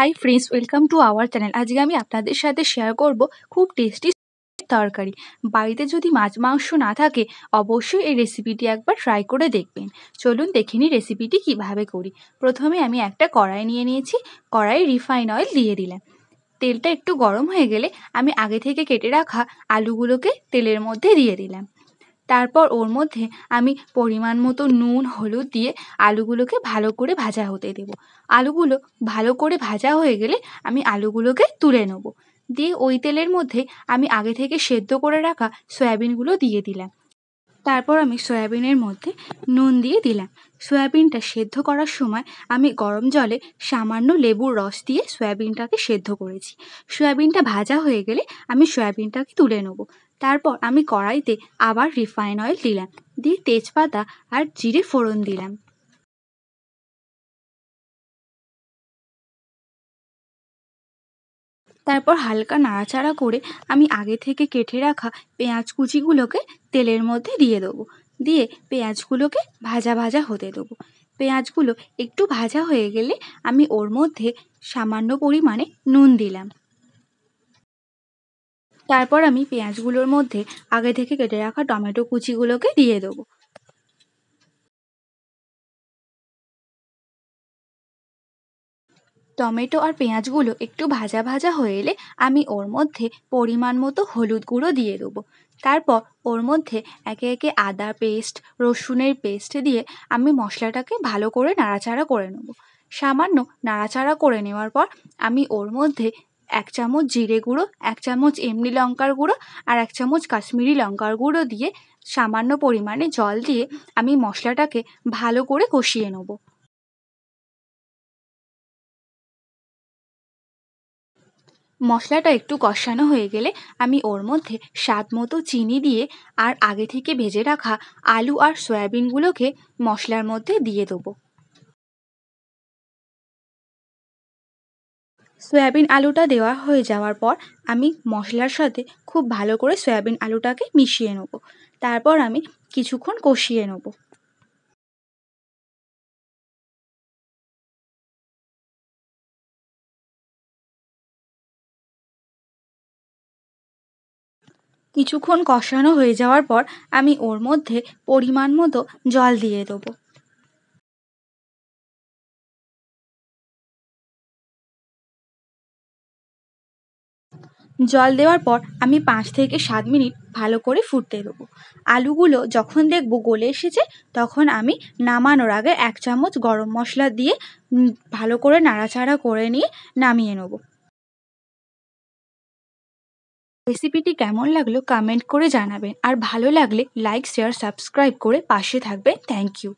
Hi friends, welcome to our channel. আজকে আমি আপনাদের সাথে শেয়ার করব খুব টেস্টি তরকারি। বাড়িতে যদি মাছ মাংস না থাকে অবশ্যই এই রেসিপিটি একবার ট্রাই করে দেখবেন। চলুন দেখে নিই রেসিপিটি কিভাবে করি। প্রথমে আমি একটা কড়াই নিয়ে নিয়েছি। কড়াইয়ে রিফাইন অয়েল দিয়ে দিলাম। তেলটা একটু গরম হয়ে গেলে আমি আগে থেকে কেটে রাখা আলুগুলোকে তেলের মধ্যে দিয়ে দিলাম। তারপর ওর মধ্যে আমি পরিমাণ মতো নুন হলুদ দিয়ে আলুগুলোকে ভালো করে ভাজা হতে দেব। আলুগুলো ভালো করে ভাজা হয়ে গেলে আমি আলুগুলোকে তুলে নেব। দিয়ে ওই তেলের মধ্যে আমি আগে থেকে সেদ্ধ করে রাখা সয়াবিনগুলো দিয়ে দিলাম। তারপর আমি সয়াবিনের মধ্যে নুন দিয়ে দিলাম। সয়াবিনটা সেদ্ধ করার সময় আমি গরম জলে সামান্য লেবুর রস দিয়ে সয়াবিনটাকে সেদ্ধ করেছি। সয়াবিনটা ভাজা হয়ে গেলে আমি সয়াবিনটাকে তুলে নেব। তারপর আমি কড়াইতে আবার রিফাইন অয়েল দিলাম, দিয়ে তেজপাতা আর জিরে ফোড়ন দিলাম। তারপর হালকা নাড়াচাড়া করে আমি আগে থেকে কেটে রাখা পেঁয়াজ কুচিগুলোকে তেলের মধ্যে দিয়ে দেবো। দিয়ে পেঁয়াজগুলোকে ভাজা ভাজা হতে দেবো। পেঁয়াজগুলো একটু ভাজা হয়ে গেলে আমি ওর মধ্যে সামান্য পরিমাণে নুন দিলাম। তারপর আমি পেঁয়াজগুলোর মধ্যে আগে থেকে কেটে রাখা টমেটো কুচিগুলোকে দিয়ে দেবো। টমেটো আর পেঁয়াজগুলো একটু ভাজা ভাজা হয়ে এলে আমি ওর মধ্যে পরিমাণ মতো হলুদ গুঁড়ো দিয়ে দেবো। তারপর ওর মধ্যে একে একে আদা পেস্ট রসুনের পেস্ট দিয়ে আমি মশলাটাকে ভালো করে নাড়াচাড়া করে নেব। সামান্য নাড়াচাড়া করে নেওয়ার পর আমি ওর মধ্যে 1 চামচ জিরে গুঁড়ো 1 চামচ এমনি লঙ্কার গুঁড়ো আর 1 চামচ কাশ্মীরি লঙ্কার গুঁড়ো দিয়ে সামান্য পরিমাণে জল দিয়ে আমি মশলাটাকে ভালো করে কষিয়ে নেব। মশলাটা একটু কষানো হয়ে গেলে আমি ওর মধ্যে স্বাদ মতো চিনি দিয়ে আর আগে থেকে ভেজে রাখা আলু আর সয়াবিনগুলোকে মশলার মধ্যে দিয়ে দেবো। সয়াবিন আলুটা দেওয়া হয়ে যাওয়ার পর আমি মশলার সাথে খুব ভালো করে সয়াবিন আলুটাকে মিশিয়ে নেব। তারপর আমি কিছুক্ষণ কষিয়ে নেব। কিছুক্ষণ কষানো হয়ে যাওয়ার পর আমি ওর মধ্যে পরিমাণ মতো জল দিয়ে দেবো। জল দেওয়ার পর আমি 5 থেকে 7 মিনিট ভালো করে ফুটতে দেবো। আলুগুলো যখন দেখব গলে এসেছে তখন আমি নামানোর আগে 1 চামচ গরম মশলা দিয়ে ভালো করে নাড়াচাড়া করে নিয়ে নামিয়ে নেব। রেসিপিটি কেমন লাগলো কমেন্ট করে জানাবেন, আর ভালো লাগলে লাইক শেয়ার সাবস্ক্রাইব করে পাশে থাকবেন। Thank you.